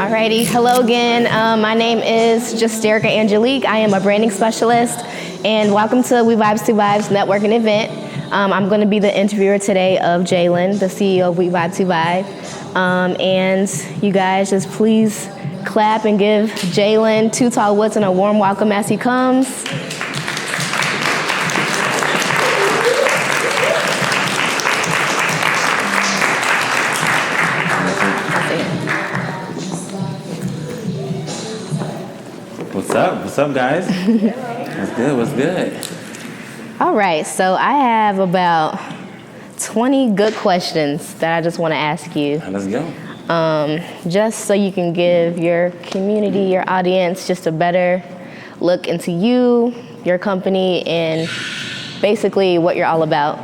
Alrighty, hello again. My name is Justerica Angelique. I am a branding specialist, and welcome to We Vibes to Vibes networking event. I'm going to be the interviewer today of Jalen, the CEO of We Vibe to Vibe. And you guys just please clap and give Jalen Too Tall Woodson a warm welcome as he comes. What's up, guys? What's good? All right, so I have about 20 good questions that I just want to ask you. Let's go. Just so you can give your community, your audience, just a better look into you, your company, and basically what you're all about.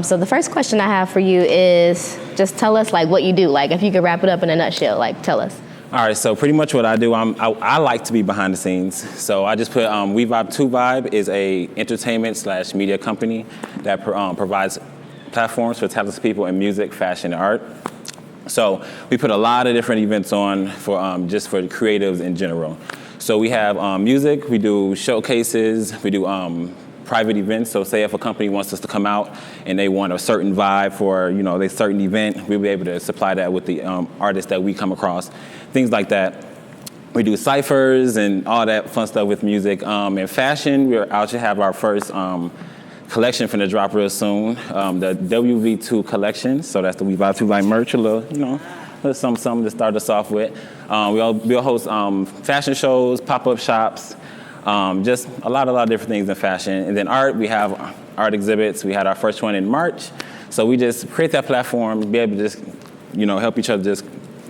So the first question I have for you is just tell us like what you do. Like if you could wrap it up in a nutshell, like tell us. All right, so pretty much what I do, I like to be behind the scenes. So I just put We Vibe to Vibe is a entertainment / media company that provides platforms for talented people in music, fashion, and art. So we put a lot of different events on for just for creatives in general. So we have music, we do showcases, we do private events. So say if a company wants us to come out and they want a certain vibe for their certain event, we'll be able to supply that with the artists that we come across. Things like that. We do ciphers and all that fun stuff with music. In fashion, we're out to have our first collection finna drop real soon. The WV2 collection. So that's the We Vibe to Vibe merch, a little something to start us off with. We'll host fashion shows, pop-up shops, just a lot of different things in fashion. And then art, we have art exhibits. We had our first one in March. So we just create that platform, be able to just, help each other just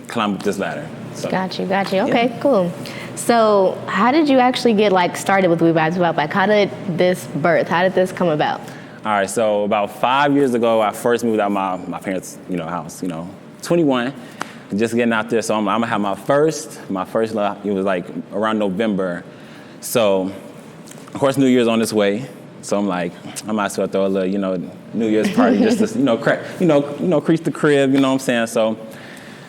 climb up this ladder. So, Got you. Okay, yeah. Cool. So how did you actually get started with We Vibe to Vibe? Like how did this birth? How did this come about? All right, so about 5 years ago, I first moved out my parents' house, 21, just getting out there. So I'm gonna have my first, it was like around November. So of course New Year's on its way. So I'm like, I might as well throw a little, New Year's party just to, crease the crib, you know what I'm saying?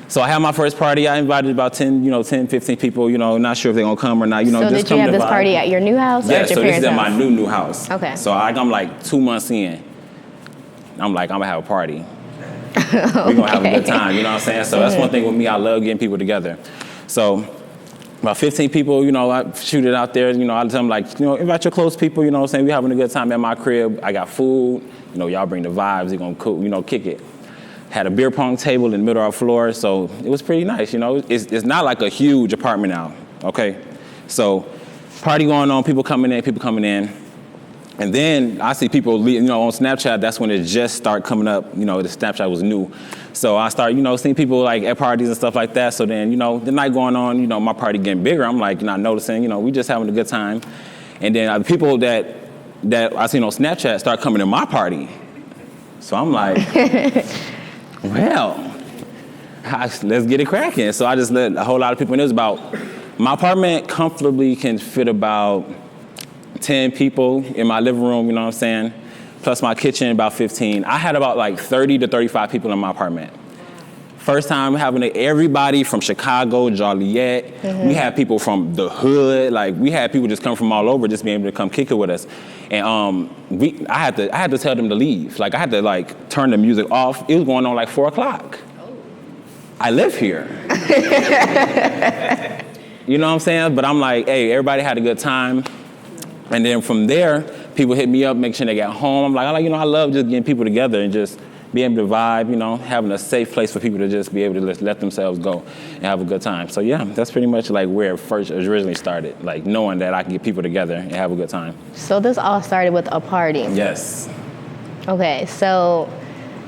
So I had my first party. I invited about 10, 15 people, not sure if they're gonna come or not, So just did you have this party at your new house or at your parents' this is at house? my new house. Okay. So I'm like 2 months in. I'm like, I'm gonna have a party. We're gonna have a good time, you know what I'm saying? So that's one thing with me, I love getting people together. So about 15 people, I shoot it out there, I tell them like, invite your close people, you know what I'm saying? We're having a good time at my crib. I got food, y'all bring the vibes, you're gonna cook, kick it. Had a beer pong table in the middle of our floor, so it was pretty nice, It's not like a huge apartment now, okay? So party going on, people coming in. And then I see people, on Snapchat, that's when it just started coming up, the Snapchat was new. So I started, seeing people like at parties and stuff like that. So then, the night going on, my party getting bigger. I'm like, not noticing, we just having a good time. And then the people that I seen on Snapchat start coming to my party. So I'm like, well, let's get it cracking. So I just let a whole lot of people in. It was about, my apartment comfortably can fit about 10 people in my living room, you know what I'm saying? Plus my kitchen, about 15. I had about 30 to 35 people in my apartment. First time having everybody from Chicago, Joliet. Mm-hmm. We had people from the hood. We had people just come from all over, just being able to come kick it with us. And I had to tell them to leave. I had to turn the music off. It was going on 4 o'clock. Oh. I live here. You know what I'm saying? But I'm like, hey, everybody had a good time. And then from there, people hit me up, make sure they got home. I'm like, I love just getting people together and just being able to vibe, having a safe place for people to just be able to let themselves go and have a good time. So yeah, that's pretty much where it first originally started, knowing that I can get people together and have a good time. So this all started with a party? Yes. Okay, so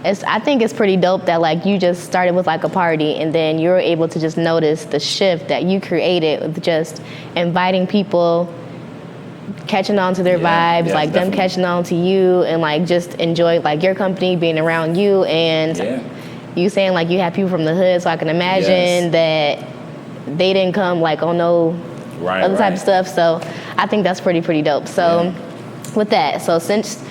I think it's pretty dope that you just started with a party and then you were able to just notice the shift that you created with just inviting people, catching on to their vibes, them definitely catching on to you and just enjoy your company, being around you, and you saying you had people from the hood, so I can imagine that they didn't come on no other type of stuff. So I think that's pretty dope. So with that, so since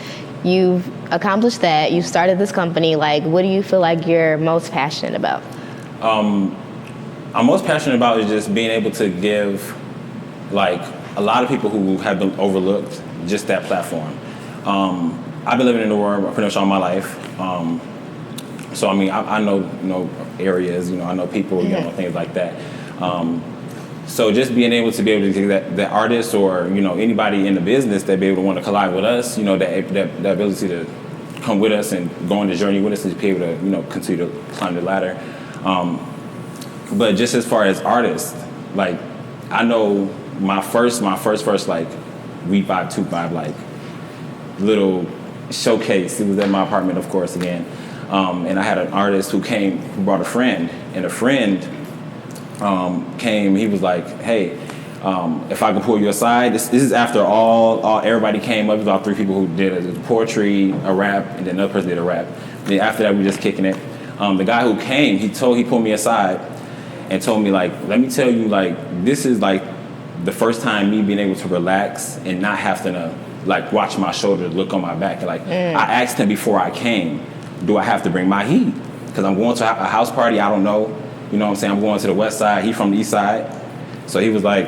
you've accomplished that, you started this company, what do you feel you're most passionate about? I'm most passionate about is just being able to give, like, a lot of people who have been overlooked just that platform. I've been living in Aurora pretty much all my life. So, I mean, I know, you know, areas, you know, I know people, you know, things like that. So just being able to be able to get that artist or, you know, anybody in the business that be able to want to collide with us, you know, that ability to come with us and go on the journey with us and be able to, you know, continue to climb the ladder. But just as far as artists, like, I know my first like Week 525 like little showcase. It was at my apartment, of course, again. And I had an artist who brought a friend, and a friend came. He was like, "Hey, if I can pull you aside." This is after all everybody came up. It was about 3 people who did a poetry, a rap, and then another person did a rap. Then after that, we were just kicking it. The guy who came, he pulled me aside and told me, like, "Let me tell you, like, this is like the first time me being able to relax and not having to like watch my shoulder, look on my back." And like, I asked him before I came, do I have to bring my heat? Because I'm going to a house party, I don't know. You know what I'm saying? I'm going to the west side, he from the east side. So he was like,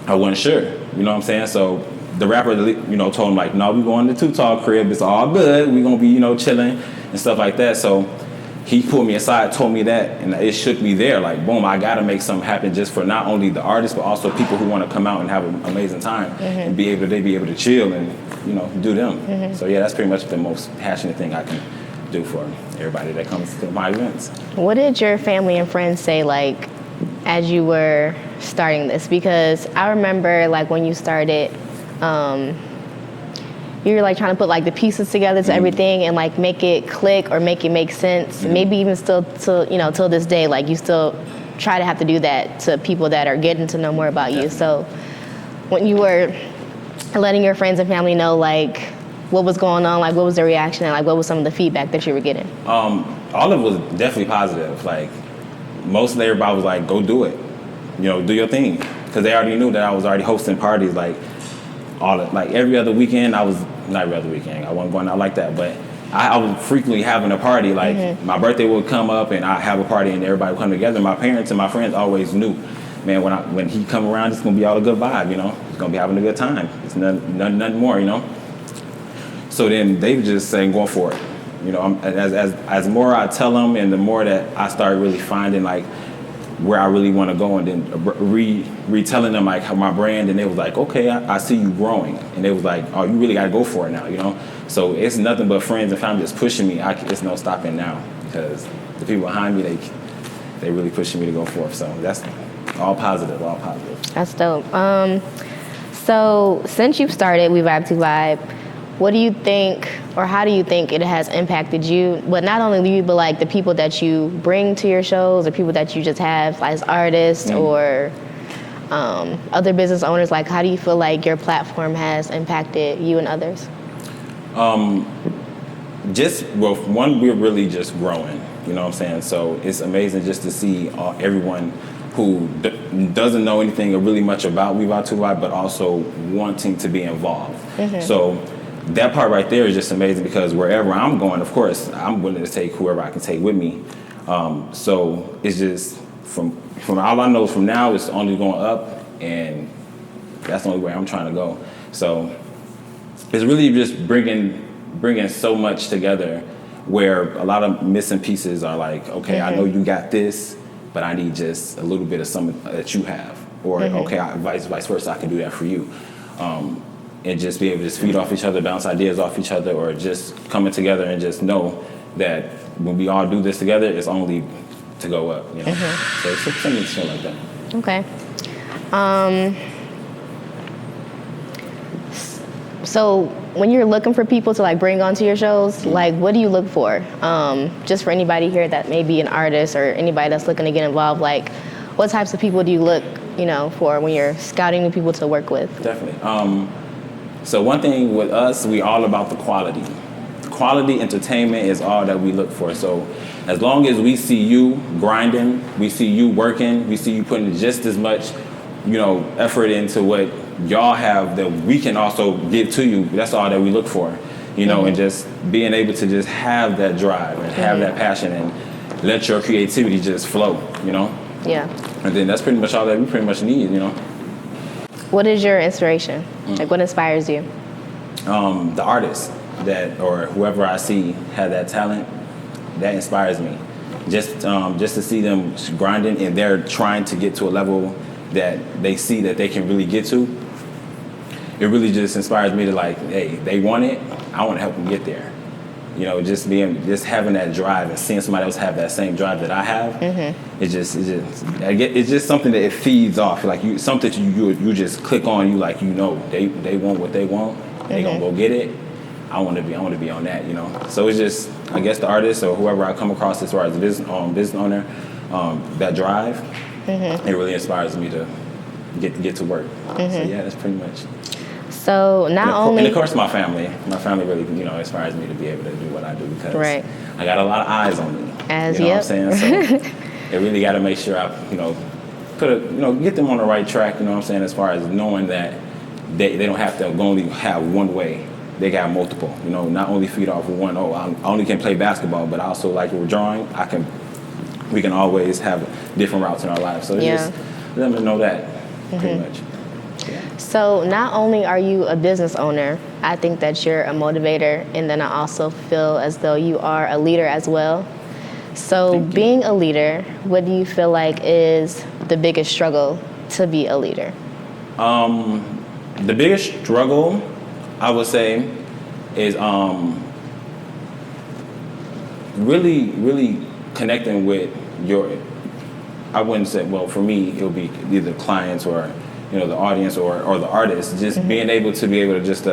I wasn't sure. You know what I'm saying? So the rapper, you know, told him like, no, we going to Too Tall crib, it's all good. We gonna be, you know, chilling and stuff like that. So he pulled me aside, told me that, and it shook me there. Like, boom, I gotta make something happen just for not only the artists, but also people who want to come out and have an amazing time and be able to chill and, you know, do them. So yeah, that's pretty much the most passionate thing I can do for everybody that comes to my events. What did your family and friends say, like, as you were starting this? Because I remember, like, when you started, you were like trying to put like the pieces together to everything and like make it click or make it make sense. Maybe even still till this day, like you still try to have to do that to people that are getting to know more about you. So when you were letting your friends and family know like what was going on, like what was the reaction and like what was some of the feedback that you were getting? All of it was definitely positive. Like mostly everybody was like, go do it. You know, do your thing. Because they already knew that I was already hosting parties like every other weekend. Not every other weekend, I wasn't going out like that, but I was frequently having a party. Like my birthday would come up and I have a party and everybody would come together. My parents and my friends always knew, man, when he come around, it's gonna be all a good vibe, you know. It's gonna be having a good time. It's nothing more, you know. So then they were just saying, go for it. You know, as more I tell them and the more that I start really finding like where I really want to go, and then retelling them like how my brand, and they was like, okay, I see you growing, and they was like, oh, you really got to go for it now, you know. So it's nothing but friends and family just pushing me. It's no stopping now because the people behind me, they really pushing me to go for it. So that's all positive. That's dope. So since you've started We Vibe to Vibe, what do you think, or how do you think it has impacted you? But not only you, but like the people that you bring to your shows, or people that you just have like, as artists or other business owners. Like, how do you feel like your platform has impacted you and others? One, we're really just growing. You know what I'm saying? So it's amazing just to see everyone who doesn't know anything or really much about We Vibe to Vibe, but also wanting to be involved. So that part right there is just amazing because wherever I'm going, of course, I'm willing to take whoever I can take with me. So it's just from all I know from now, it's only going up, and that's the only way I'm trying to go. So it's really just bringing so much together where a lot of missing pieces are like, okay, I know you got this, but I need just a little bit of something that you have. Or, okay, vice versa, I can do that for you. And just be able to just feed off each other, bounce ideas off each other, or just coming together and just know that when we all do this together, it's only to go up, you know? So it's something like that. Okay. So when you're looking for people to like bring onto your shows, like what do you look for? Just for anybody here that may be an artist or anybody that's looking to get involved, like what types of people do you look, for when you're scouting new people to work with? Definitely. So one thing with us, we all about the quality. Quality entertainment is all that we look for. So as long as we see you grinding, we see you working, we see you putting just as much, effort into what y'all have that we can also give to you, that's all that we look for, and just being able to just have that drive and have that passion and let your creativity just flow, Yeah. And then that's pretty much all that we pretty much need, you know. What is your inspiration? Like, what inspires you? The artists that, or whoever I see have that talent, that inspires me. Just to see them grinding and they're trying to get to a level that they see that they can really get to. It really just inspires me to like, hey, they want it. I want to help them get there. You know, just having that drive and seeing somebody else have that same drive that I have. It's just something that it feeds off. Like something you just click on. You like, you know, they want what they want. They gonna go get it. I want to be on that. You know. So it's just, I guess the artist or whoever I come across as far as a business owner, that drive, it really inspires me to get to work. So yeah, that's pretty much. So and of course my family really, you know, inspires me to be able to do what I do because I got a lot of eyes on me. You know what I'm saying? So I really got to make sure I, you know, get them on the right track. You know what I'm saying? As far as knowing that they don't have to only have one way. They got multiple. You know, not only feed off of one. I only can play basketball, but also like with drawing, we can always have different routes in our lives. So just let them know that pretty much. So not only are you a business owner, I think that you're a motivator, and then I also feel as though you are a leader as well. So being a leader, what do you feel like is the biggest struggle to be a leader? The biggest struggle, I would say, is really connecting with I wouldn't say, well, for me, it would be either clients or, you know, the audience or the artist, just being able to just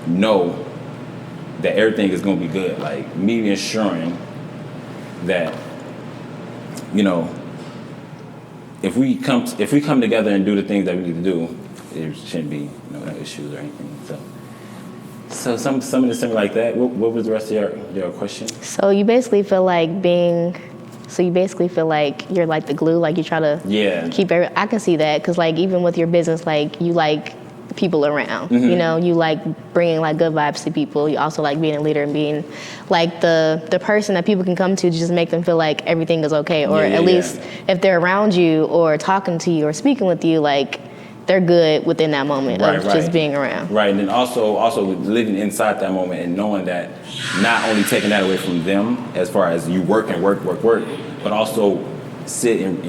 know that everything is going to be good. Like me ensuring that, you know, if we come together and do the things that we need to do, there shouldn't be no issues or anything. So some of the similar like that. What was the rest of your question? So you basically feel like you're like the glue, like you try to keep I can see that, because like even with your business, like you like people around, you know, you like bringing like good vibes to people. You also like being a leader and being like the person that people can come to just make them feel like everything is okay, or at least if they're around you or talking to you or speaking with you, like they're good within that moment of just being around. Right, and then also living inside that moment and knowing that not only taking that away from them as far as you work, but also sit and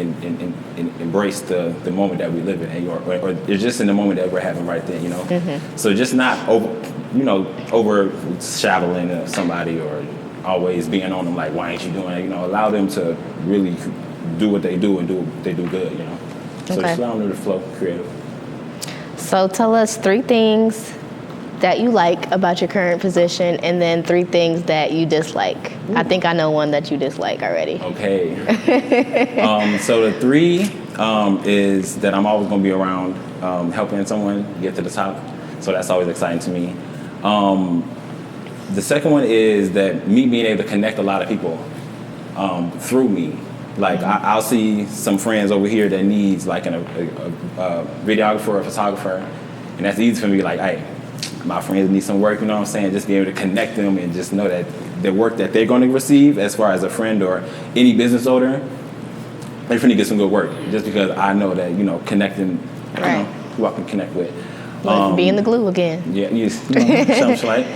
embrace the moment that we live in, or just in the moment that we're having right then, you know. So just not overshadowing somebody or always being on them like, why ain't you doing it? You know, allow them to really do what they do and do what they do good, you know. So just allow them to flow creative. So tell us 3 things that you like about your current position, and then 3 things that you dislike. I think I know one that you dislike already. Okay. So the 3 is that I'm always going to be around helping someone get to the top. So that's always exciting to me. The second one is that me being able to connect a lot of people through me. Like I'll see some friends over here that needs like a videographer or a photographer, and that's easy for me. Like, hey, my friends need some work, you know what I'm saying? Just be able to connect them and just know that the work that they're going to receive, as far as a friend or any business owner, they're finna get some good work. Just because I know that, you know, connecting, you know, who I can connect with. Being the glue again. Yeah, something like.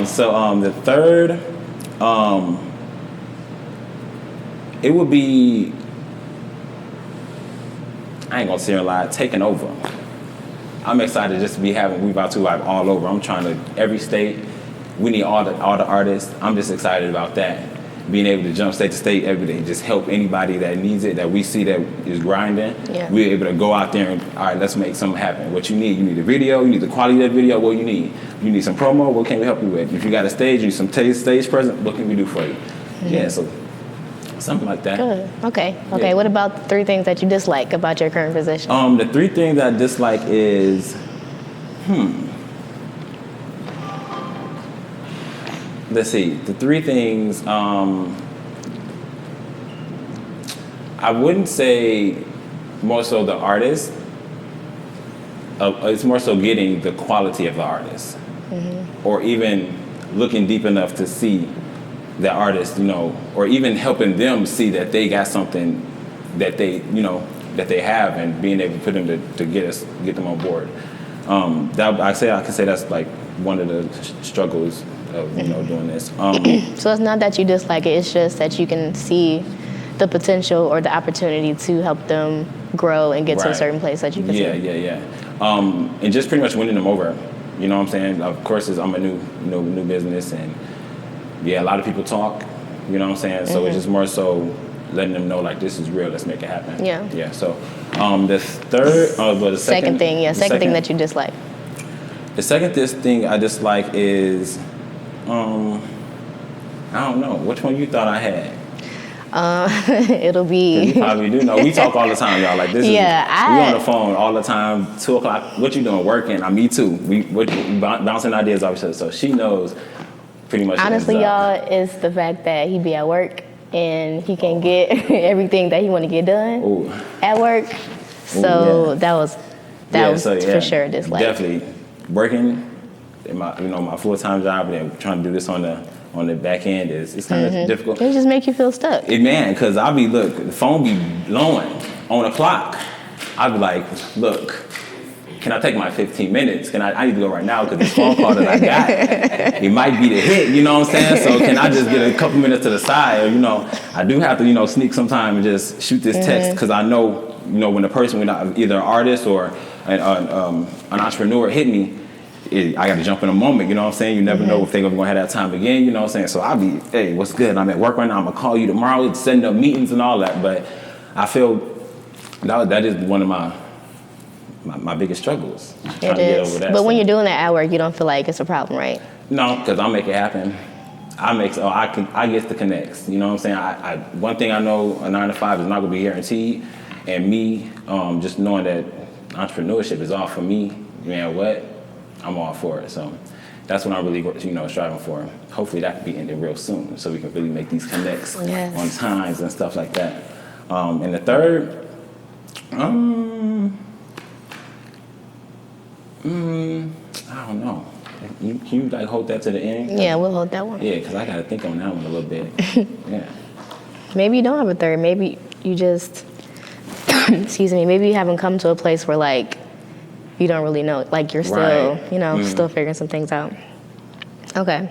So the third. It would be, I ain't gonna sit here and lie, taking over. I'm excited just to be having We About to Live all over. I'm trying to, every state, we need all the artists. I'm just excited about that. Being able to jump state to state every day, just help anybody that needs it, that we see that is grinding. Yeah. We're able to go out there and, all right, let's make something happen. What you need a video, you need the quality of that video, what you need. You need some promo, what can we help you with? If you got a stage, you need some stage presence, what can we do for you? Yeah, so something like that. Good. Okay. Yeah. What about the 3 things that you dislike about your current position? The 3 things that I dislike is, let's see. The 3 things, I wouldn't say more so the artist. It's more so getting the quality of the artist, or even looking deep enough to see the artist, you know, or even helping them see that they got something that they have, and being able to put them to get them on board. I can say that's like one of the struggles of doing this. So it's not that you dislike it; it's just that you can see the potential or the opportunity to help them grow and get to a certain place that you can see. Yeah. And just pretty much winning them over. You know what I'm saying? Of course, I'm a new business, and a lot of people talk. You know what I'm saying? So it's just more so letting them know, like, this is real. Let's make it happen. Yeah. So the second thing that you dislike. The second thing I dislike is, I don't know. Which one you thought I had? It'll be. You probably do know. We talk all the time, y'all. Like this we on the phone all the time. 2:00. What you doing? Working? Me too. We bouncing ideas off each other. So she knows pretty much. Honestly, y'all, it's the fact that he be at work and he can get everything that he want to get done at work. So that was for sure a dislike. Definitely working in my full-time job and trying to do this on the back end it's kind of difficult. It just make you feel stuck. Because the phone be blowing on the clock. I'd be like, look, can I take my 15 minutes? I need to go right now because this phone call that I got, it might be the hit, you know what I'm saying? So can I just get a couple minutes to the side? Or, I do have to, sneak sometime and just shoot this text because I know, when either an artist or an entrepreneur hit me, I got to jump in a moment, you know what I'm saying? You never know if they're going to have that time again, you know what I'm saying? So I'll be, hey, what's good? I'm at work right now. I'm going to call you tomorrow, setting up meetings and all that. But I feel that is one of my biggest struggles. It is. But when you're doing that at work, you don't feel like it's a problem, right? No, because I'll make it happen. I get the connects, you know what I'm saying? One thing I know, a 9 to 5 is not going to be guaranteed. And me, just knowing that entrepreneurship is all for me, man, what? I'm all for it. So that's what I'm really, striving for. Hopefully that can be ended real soon so we can really make these connects on times and stuff like that. And the third, I don't know. Can you hold that to the end? Yeah, we'll hold that one. Yeah, because I got to think on that one a little bit. Yeah. Maybe you don't have a third. Maybe you just, excuse me, maybe you haven't come to a place where, like, you don't really know. Like, you're still, still figuring some things out. Okay.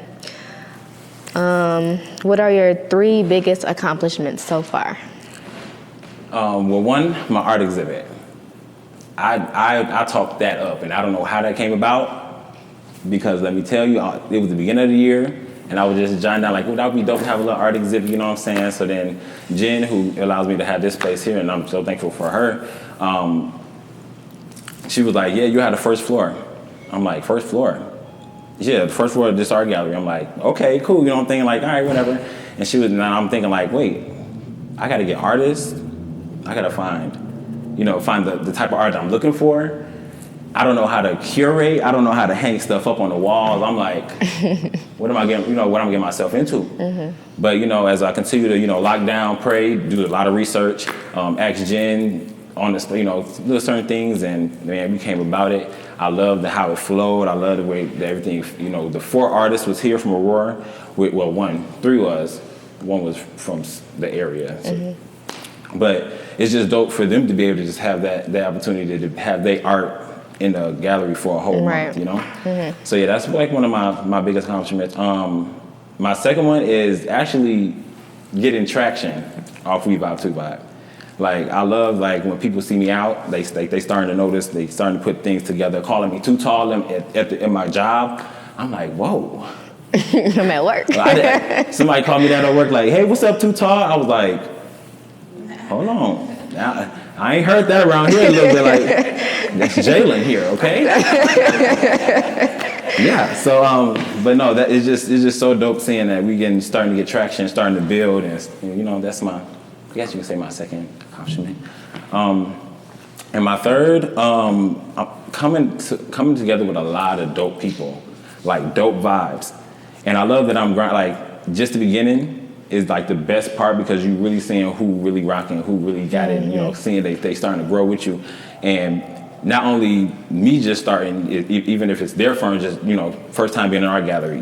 What are your 3 biggest accomplishments so far? Well, one, my art exhibit. I talked that up, and I don't know how that came about, because let me tell you, it was the beginning of the year, and I was just jotting down, like, that would be dope to have a little art exhibit, you know what I'm saying? So then Jen, who allows me to have this place here, and I'm so thankful for her, she was like, yeah, you had the first floor. I'm like, first floor? Yeah, the first floor of this art gallery. I'm like, okay, cool. I'm thinking like, all right, whatever. And I'm thinking like, wait, I got to get artists. I got to find the type of art that I'm looking for. I don't know how to curate. I don't know how to hang stuff up on the walls. I'm like, what am I getting myself into? Mm-hmm. But, as I continue to, lock down, pray, do a lot of research, ask Jen on this, little certain things, and man, we came about it. I love how it flowed. I love the way that everything, the 4 artists was here from Aurora. 3 was. One was from the area. So. Mm-hmm. But it's just dope for them to be able to just have that opportunity to have their art in a gallery for a whole month, Mm-hmm. So yeah, that's like one of my biggest accomplishments. My second one is actually getting traction off We Vibe 2 Vibe. Like, I love, like, when people see me out, they starting to notice, they starting to put things together, calling me too tall at my job. I'm like, whoa. I'm at work. Somebody called me down at work like, hey, what's up, too tall? I was like, hold on. I ain't heard that around here a little bit. Like, that's Jalen here, okay? Yeah, so, but no, that is just so dope seeing that we starting to get traction, starting to build, and, that's I guess you can say my second accomplishment. And my third, I'm coming together with a lot of dope people, like dope vibes. And I love that I'm like, just the beginning is like the best part, because you really seeing who really rocking, who really got it, seeing they starting to grow with you. And not only me just starting, even if it's their firm, just, first time being in our gallery,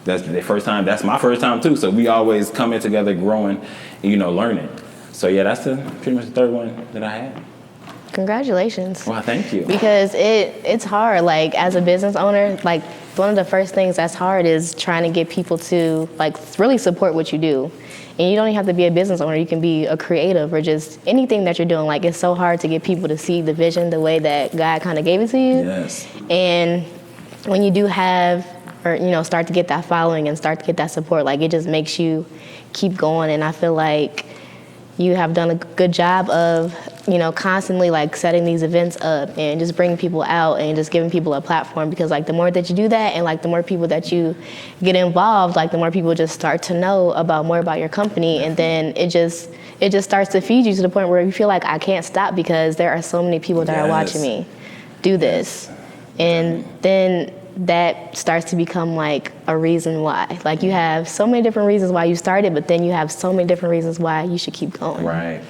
that's their first time. That's my first time too. So we always coming together, growing, and, learning. So yeah, that's pretty much the third one that I had. Congratulations. Well, thank you. Because it's hard, like as a business owner, like one of the first things that's hard is trying to get people to like really support what you do. And you don't even have to be a business owner, you can be a creative or just anything that you're doing. Like it's so hard to get people to see the vision the way that God kind of gave it to you. Yes. And when you do have, or start to get that following and start to get that support, like it just makes you keep going. And I feel like you have done a good job of, constantly like setting these events up and just bringing people out and just giving people a platform, because like the more that you do that and like the more people that you get involved, like the more people just start to know more about your company. And then it just starts to feed you to the point where you feel like I can't stop because there are so many people that are watching me do this. And then that starts to become like a reason why. Like you have so many different reasons why you started, but then you have so many different reasons why you should keep going. Right.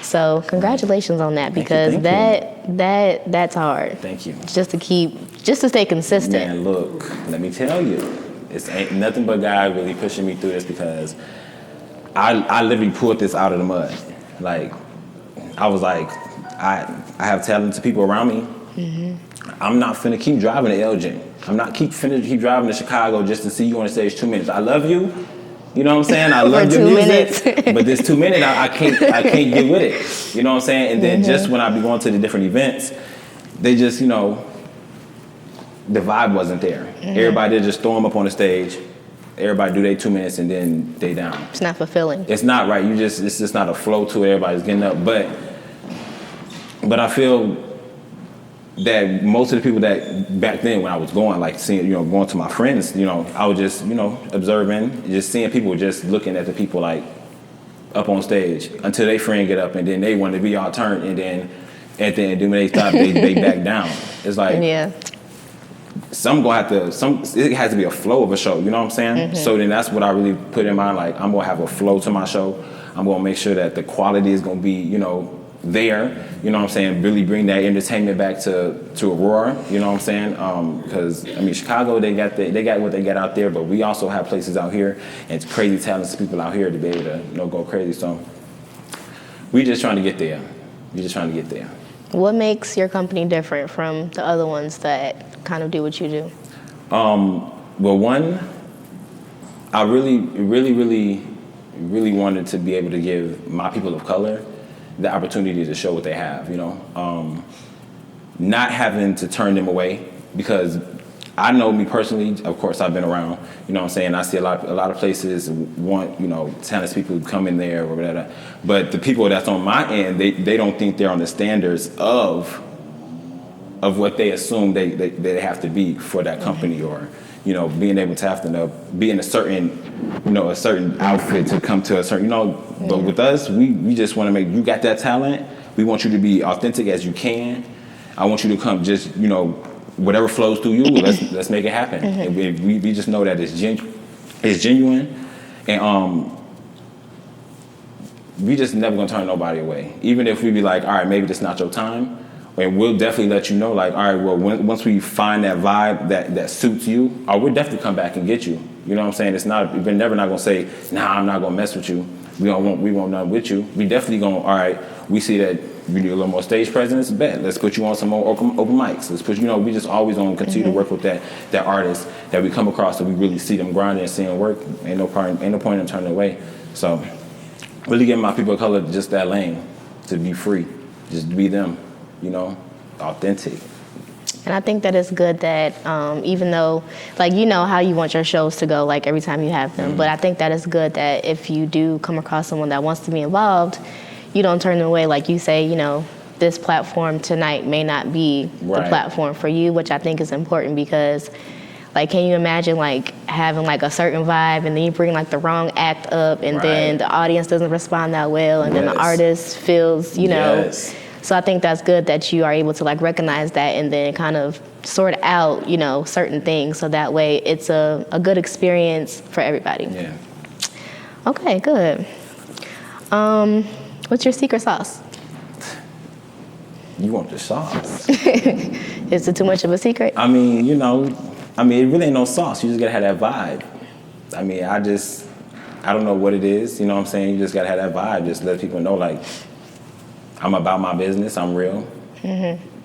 So congratulations on that, because that's hard. Thank you. Just to stay consistent. Man, look, let me tell you, it's ain't nothing but God really pushing me through this, because I literally pulled this out of the mud. Like I was like, I have talented people around me. Mm-hmm. I'm not finna keep driving to Elgin. I'm not finna keep driving to Chicago just to see you on the stage 2 minutes. I love you. You know what I'm saying? I love your music, but this 2 minutes, I can't get with it. You know what I'm saying? And then just when I be going to the different events, they just, the vibe wasn't there. Everybody just throw them up on the stage. Everybody do their 2 minutes and then they down. It's not fulfilling. It's not right. It's just not a flow to it. Everybody's getting up, but I feel that most of the people that back then when I was going, like seeing, going to my friends, I was just, observing, just seeing people just looking at the people like up on stage until they friend get up and then they want to be all turned, and then at the end when they stop, they back down. It's like, it has to be a flow of a show, you know what I'm saying? Mm-hmm. So then that's what I really put in mind, like I'm gonna have a flow to my show. I'm gonna make sure that the quality is gonna be, there, you know what I'm saying, really bring that entertainment back to Aurora, you know what I'm saying, because Chicago, they got what they got out there, but we also have places out here and crazy talented people out here to be able to go crazy. So we just trying to get there. What makes your company different from the other ones that kind of do what you do? Well, one, I really wanted to be able to give my people of color the opportunity to show what they have, not having to turn them away, because I know me personally, of course I've been around, you know what I'm saying, I see a lot of places want, talented people to come in there or whatever, but the people that's on my end, they don't think they're on the standards of what they assume they have to be for that company, or being able to have to be in a certain outfit to come to a certain, But with us, we just want to make, you got that talent. We want you to be authentic as you can. I want you to come just, whatever flows through you, let's make it happen. And we just know that it's genuine, and we just never gonna turn nobody away. Even if we be like, all right, maybe this not your time. And we'll definitely let you know, like, all right, well, once we find that vibe that suits you, we'll definitely come back and get you. You know what I'm saying? We're never not gonna say, nah, I'm not gonna mess with you. We won't nothing with you. We definitely gonna, all right, we see that you need a little more stage presence, bet. Let's put you on some more open mics. Let's put, we just always gonna continue to work with that artist that we come across, so we really see them grinding and seeing work. Ain't no point in turning away. So really giving my people of color just that lane to be free, just be them. Authentic. And I think that it's good that even though, like, how you want your shows to go, like every time you have them, but I think that it's good that if you do come across someone that wants to be involved, you don't turn them away. Like you say, this platform tonight may not be the platform for you, which I think is important, because like, can you imagine like having like a certain vibe and then you bring like the wrong act up and then the audience doesn't respond that well, and then the artist feels, So I think that's good that you are able to like recognize that and then kind of sort out, certain things, so that way it's a good experience for everybody. Yeah. Okay, good. What's your secret sauce? You want the sauce? Is it too much of a secret? it really ain't no sauce. You just gotta have that vibe. I don't know what it is, you know what I'm saying? You just gotta have that vibe. Just let people know, like, I'm about my business, I'm real.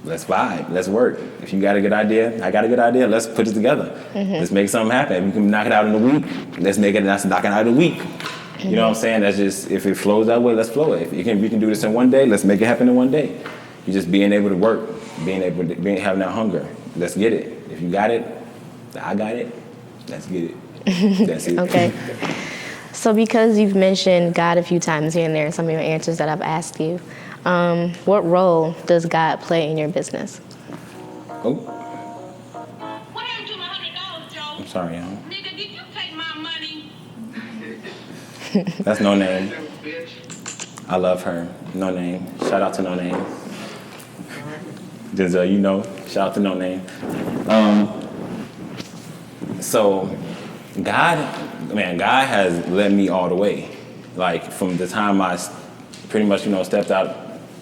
Let's vibe, let's work. If you got a good idea, I got a good idea, let's put it together. Let's make something happen. If you can knock it out in a week, let's knock it out in a week. You know what I'm saying? That's just, if it flows that way, let's flow it. If we can do this in one day, let's make it happen in one day. You just being able to work, having that hunger. Let's get it. If you got it, I got it, let's get it. That's it. Okay. So because you've mentioned God a few times here and there in some of your answers that I've asked you, what role does God play in your business? Oh, What happened to my $100, Joe? I'm sorry, y'all. Nigga, did you take my money? That's No Name. I love her. No Name. Shout out to No Name. Denzel, you know. Shout out to No Name. So, God has led me all the way. Like, from the time I pretty much, stepped out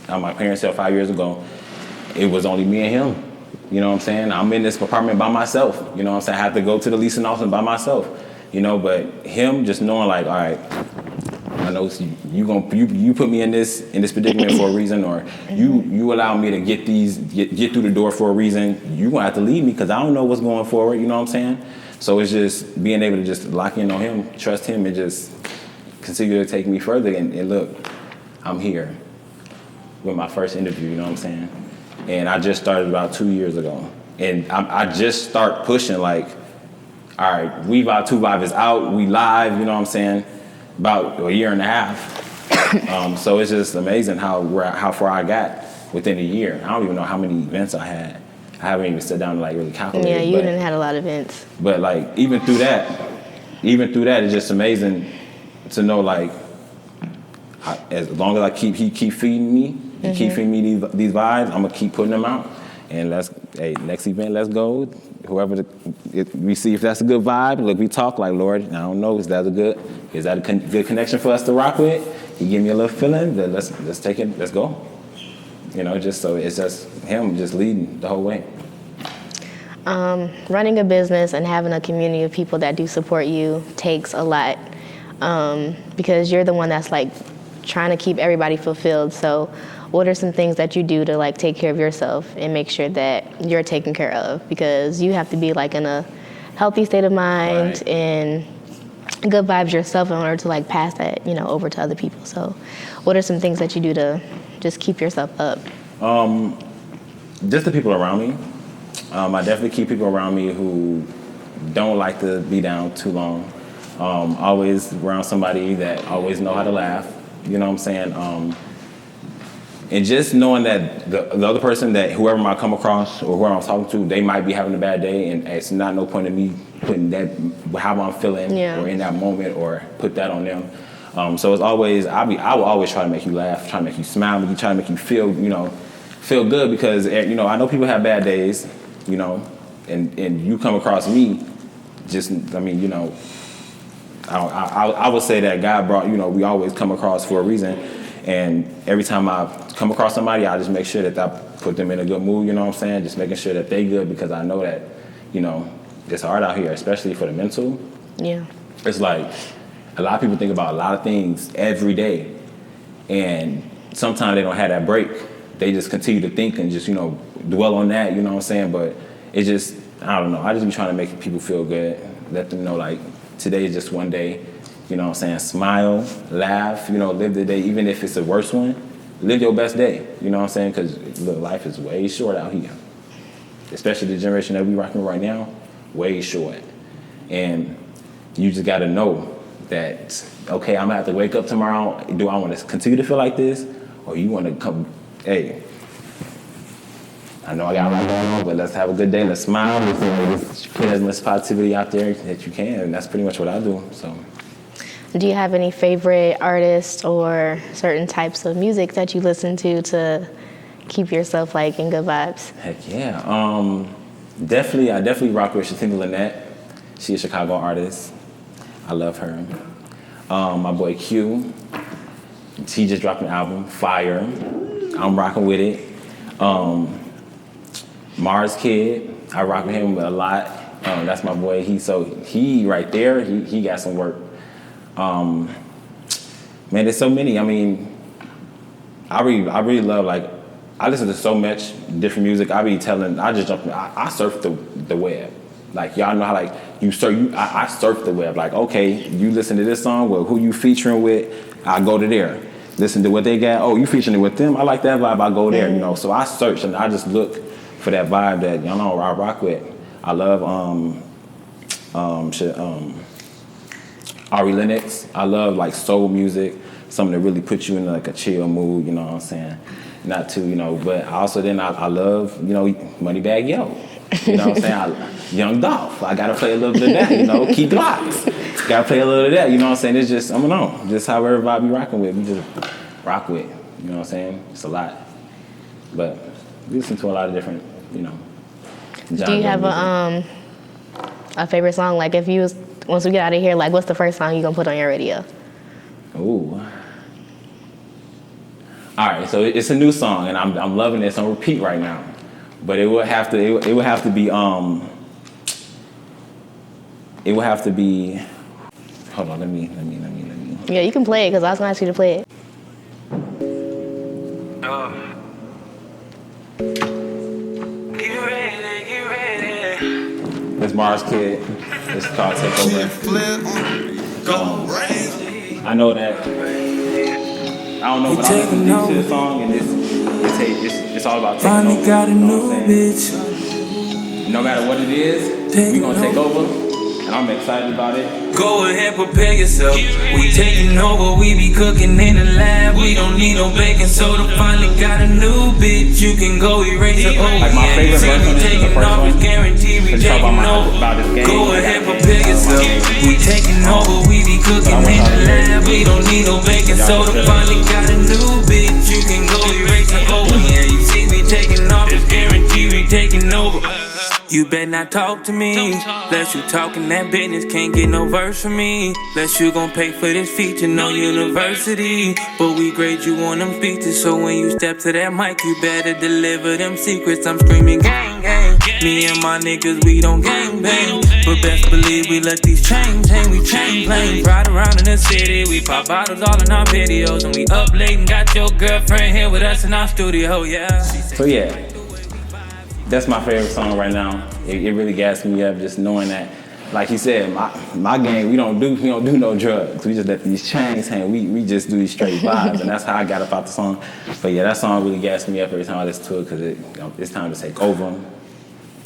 of my parents' house 5 years ago, it was only me and him. You know what I'm saying? I'm in this apartment by myself. You know what I'm saying? I have to go to the leasing office by myself. But him just knowing, like, all right, I know you put me in this predicament for a reason, or you allow me to get through the door for a reason. You gonna have to leave me because I don't know what's going forward. You know what I'm saying? So it's just being able to just lock in on him, trust him, and just continue to take me further. And look, I'm here with my first interview. You know what I'm saying? And I just started about 2 years ago, and I just start pushing like, all right, We Vibe 2 Vibe is out, we live. You know what I'm saying? About a year and a half. So it's just amazing how far I got within a year. I don't even know how many events I had. I haven't even sat down and like really calculate. Yeah, you didn't had a lot of events. But like even through that, it's just amazing to know, like, as long as he keep feeding me, keep feeding me these vibes, I'm gonna keep putting them out. And next event, let's go. Whoever we see if that's a good vibe. Look, we talk like, Lord, I don't know, is that a good connection for us to rock with? He give me a little feeling. Then let's take it. Let's go. Just so it's just him just leading the whole way. Running a business and having a community of people that do support you takes a lot, because you're the one that's like trying to keep everybody fulfilled. So what are some things that you do to like take care of yourself and make sure that you're taken care of? Because you have to be like in a healthy state of mind Right. and good vibes yourself in order to like pass that, over to other people. So what are some things that you do to just keep yourself up? Just the people around me. I definitely keep people around me who don't like to be down too long. Always around somebody that always know how to laugh. You know what I'm saying? And just knowing that the other person, that whoever I come across or whoever I'm talking to, they might be having a bad day, and it's not no point in me putting that, how I'm feeling or in that moment, or put that on them. So it's always, I will always try to make you laugh, try to make you smile, try to make you feel good, because I know people have bad days, and you come across me, I would say that God brought, we always come across for a reason. And every time I come across somebody, I just make sure that I put them in a good mood, you know what I'm saying? Just making sure that they good, because I know that, it's hard out here, especially for the mental. Yeah. It's like a lot of people think about a lot of things every day, and sometimes they don't have that break. They just continue to think and just, dwell on that, you know what I'm saying? But it's just, I don't know. I just be trying to make people feel good, let them know, like, today is just one day. You know what I'm saying? Smile, laugh, live the day, even if it's the worst one. Live your best day, you know what I'm saying? Because life is way short out here. Especially the generation that we rocking right now, way short. And you just got to know that, okay, I'm going to have to wake up tomorrow. Do I want to continue to feel like this? Or you want to come, hey, I know I got a lot going on, but let's have a good day. Let's smile. Let's put as much positivity out there that you can. And that's pretty much what I do, so. Do you have any favorite artists or certain types of music that you listen to keep yourself like in good vibes? Heck yeah. I definitely rock with Shatina Lynette. She's a Chicago artist. I love her. My boy Q, he just dropped an album, Fire. I'm rocking with it. Mars Kid, I rock with him a lot. That's my boy. He right there, he got some work. Man, there's so many. I mean, I really love, like, I listen to so much different music. I surf the web. Like, y'all know how, like, I surf the web. Like, okay, you listen to this song, well, who you featuring with, I go to there. Listen to what they got, oh, you featuring it with them, I like that vibe, I go there, you know. So I search and I just look for that vibe that, you know, I rock with. I love Ari Lennox. I love, like, soul music, something that really puts you in, like, a chill mood, you know what I'm saying? Not too, you know, but also then I love, you know, Moneybagg Yo. You know what I'm saying? Young Dolph. I gotta play a little bit of that, you know, Key Glocks. Gotta play a little of that, you know what I'm saying? It's just, I don't know, just however vibe you rocking with, we just rock with, you know what I'm saying? It's a lot. But we listen to a lot of different, you know, Do you have a favorite song? Like, if you was, once we get out of here, like, what's the first song you gonna put on your radio? Ooh. All right, so it's a new song, and I'm loving it. It's on repeat right now, but it would have to be Hold on, let me. Yeah, you can play it because I was gonna ask you to play it. Get ready. It's Mars Kid. It's called Take Over. I know that. I don't know, but I'm listening to the song, and it's all about taking Finally over. got a You know new what I'm saying? No matter what it is, we gonna take over, and I'm excited about it. Go ahead, prepare yourself. We taking over, we be cooking in the lab. We don't need no baking soda. Finally got a new bitch, you can go erase her over. Like, my favorite verse on this is the first one. Guarantee we Cause you talk taking about over. this game. Go ahead, prepare yourself. We taking over, we be cooking in the lab. We don't need no baking soda. Finally got a new bitch, you can go erase her over. Yeah, you see me taking off, it's guarantee we taking over. You better not talk to me, unless you talking that business, can't get no verse from me. Unless you gon' pay for this feature, no university. But we grade you on them features, so when you step to that mic, you better deliver them secrets. I'm screaming gang, gang. Me and my niggas, we don't gang bang. But best believe we let these chains hang, we chain planes. Ride around in the city, we pop bottles all in our videos. And we up late and got your girlfriend here with us in our studio, yeah. So yeah. That's my favorite song right now. It really gassed me up just knowing that, like you said, my gang, we don't do no drugs. We just let these chains hang. We just do these straight vibes, and that's how I got about the song. But yeah, that song really gassed me up every time I listen to it because it's time to take over.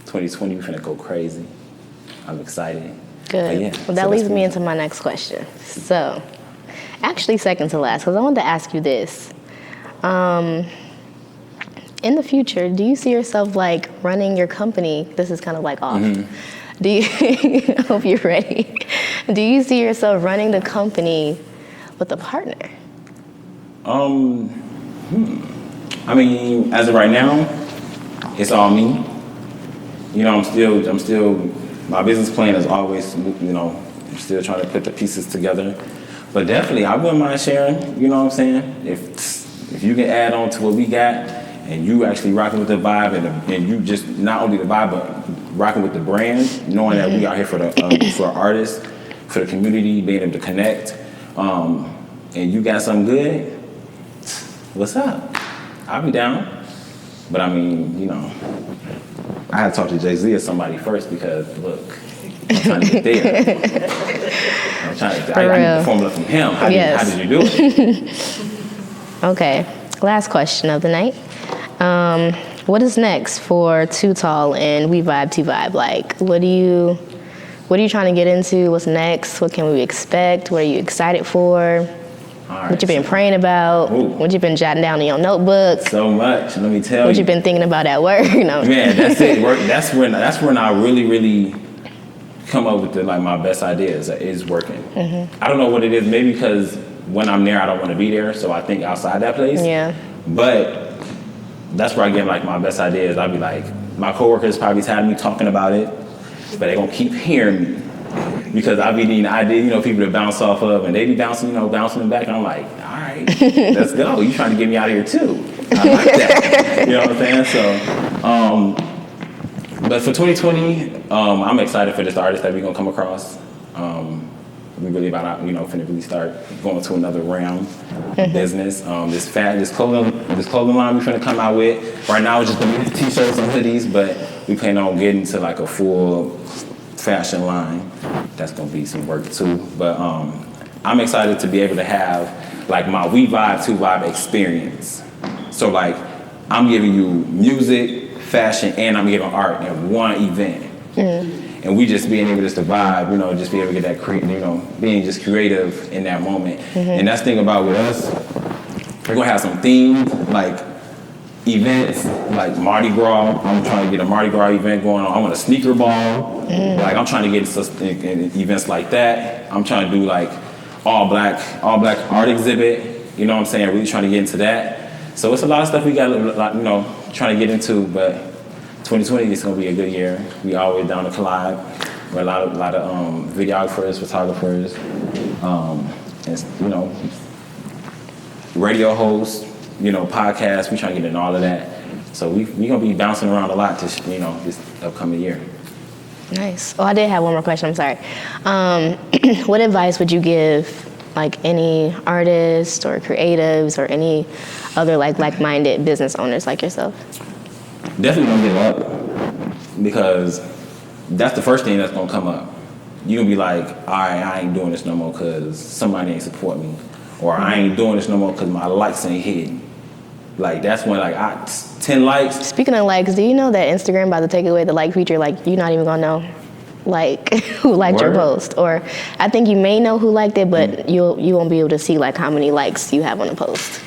2020, we finna go crazy. I'm excited. Good. Yeah, well, that leads me into my next question. So, actually second to last, because I wanted to ask you this. In the future, do you see yourself like running your company? This is kind of like off. Mm-hmm. Do you, I hope you're ready. Do you see yourself running the company with a partner? I mean, as of right now, it's all me. You know, I'm still, my business plan is always, you know, I'm still trying to put the pieces together. But definitely, I wouldn't mind sharing, you know what I'm saying? If you can add on to what we got, and you actually rocking with the vibe, and you just not only the vibe, but rocking with the brand, knowing that we out here for artists, for the community, being able to connect, and you got something good, what's up? I'll be down. But I mean, you know, I had to talk to Jay-Z or somebody first because, look, I'm trying to get there. I need the formula from him. How did you do it? Okay, last question of the night. What is next for Too Tall and We Vibe to Vibe? Like, what are you trying to get into? What's next? What can we expect? What are you excited for? Right, what you been praying about? Ooh. What you been jotting down in your notebook? So much. Let me tell you. What you been thinking about at work? No. Man, that's it. That's when I really come up with my best ideas. Is working. Mm-hmm. I don't know what it is. Maybe because when I'm there, I don't want to be there. So I think outside that place. Yeah. But that's where I get my best ideas. I'll be like, my coworkers probably tired of me talking about it, but they gonna keep hearing me because I be needing ideas, people to bounce off of, and they be bouncing them back, and I'm like, all right, let's go. You trying to get me out of here too? I like that. You know what I'm saying? So, but for 2020, I'm excited for this artist that we gonna come across. we really about to, finna really start going to another realm of business. This clothing line we finna come out with. Right now it's just gonna be t-shirts and hoodies, but we plan on getting to like a full fashion line. That's gonna be some work too. But I'm excited to be able to have like my We Vibe to Vibe experience. So like I'm giving you music, fashion, and I'm giving art in one event. And we just being able to survive, just be able to get that, being just creative in that moment. And that's the thing about with us, we're gonna have some themed like events, like Mardi Gras. I'm trying to get a Mardi Gras event going on. I want a sneaker ball. Like I'm trying to get in events like that. I'm trying to do like all black art exhibit. You know what I'm saying? Really trying to get into that. So it's a lot of stuff we got, trying to get into, but 2020 is gonna be a good year. We always down to collab. We're a lot of videographers, photographers, and radio hosts, podcasts. We trying to get in all of that. So we gonna be bouncing around a lot this upcoming year. Nice. Oh, I did have one more question. I'm sorry. What advice would you give like any artists or creatives or any other like-minded business owners like yourself? Definitely don't give up, because that's the first thing that's gonna come up. You're gonna be like, all right, I ain't doing this no more because somebody ain't support me, or I ain't doing this no more because my likes ain't hitting. Like that's when 10 likes. Speaking of likes, do you know that Instagram about to take away the like feature? Like you're not even gonna know who liked your post, or I think you may know who liked it, but you won't be able to see like how many likes you have on a post.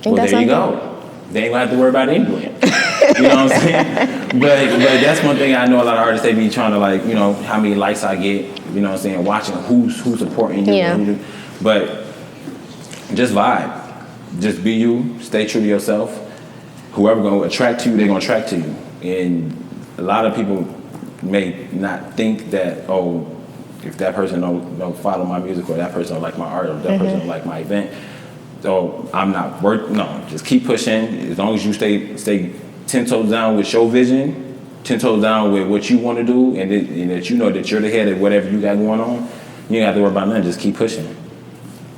Well, there you go. They ain't gonna have to worry about it anyway. You know what I'm saying? But that's one thing I know a lot of artists, they be trying to how many likes I get, you know what I'm saying, watching who's supporting you. Yeah. But just vibe. Just be you, stay true to yourself. Whoever gonna attract to you, they're gonna attract to you. And a lot of people may not think that, if that person don't follow my music, or that person don't like my art, or that person don't like my event, so I'm not worth. No, just keep pushing. As long as you stay 10 toes down with your vision, 10 toes down with what you want to do, and that you know that you're the head of whatever you got going on, you don't have to worry about nothing. Just keep pushing.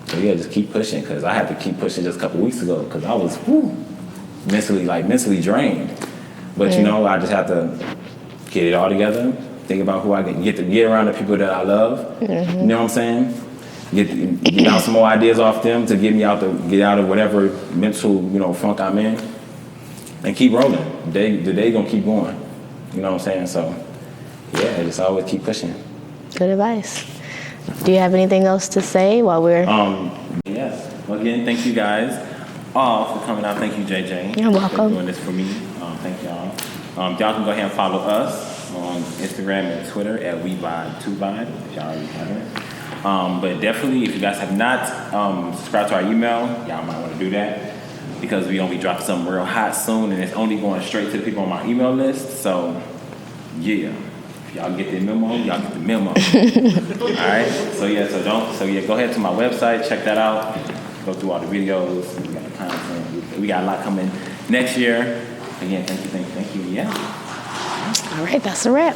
So yeah, just keep pushing, because I had to keep pushing just a couple weeks ago because I was mentally drained. But I just have to get it all together. Think about who I get to get around the people that I love. You know what I'm saying? Get out some more ideas off them to get out of whatever mental funk I'm in, and keep rolling. The day gonna keep going. You know what I'm saying? So yeah, just always keep pushing. Good advice. Do you have anything else to say while we're? Yes. Well, again, thank you guys all for coming out. Thank you, JJ. You're welcome. For doing this for me. Thank y'all. Y'all can go ahead and follow us on Instagram and Twitter at WeVibe2Vibe if y'all already haven't. But definitely, if you guys have not subscribed to our email, y'all might want to do that, because we gonna be dropping something real hot soon, and it's only going straight to the people on my email list. So yeah. Y'all get the memo, y'all get the memo. All right? So go ahead to my website, check that out. Go through all the videos. We got the content. We got a lot coming next year. Again, thank you. Yeah. All right, that's a wrap.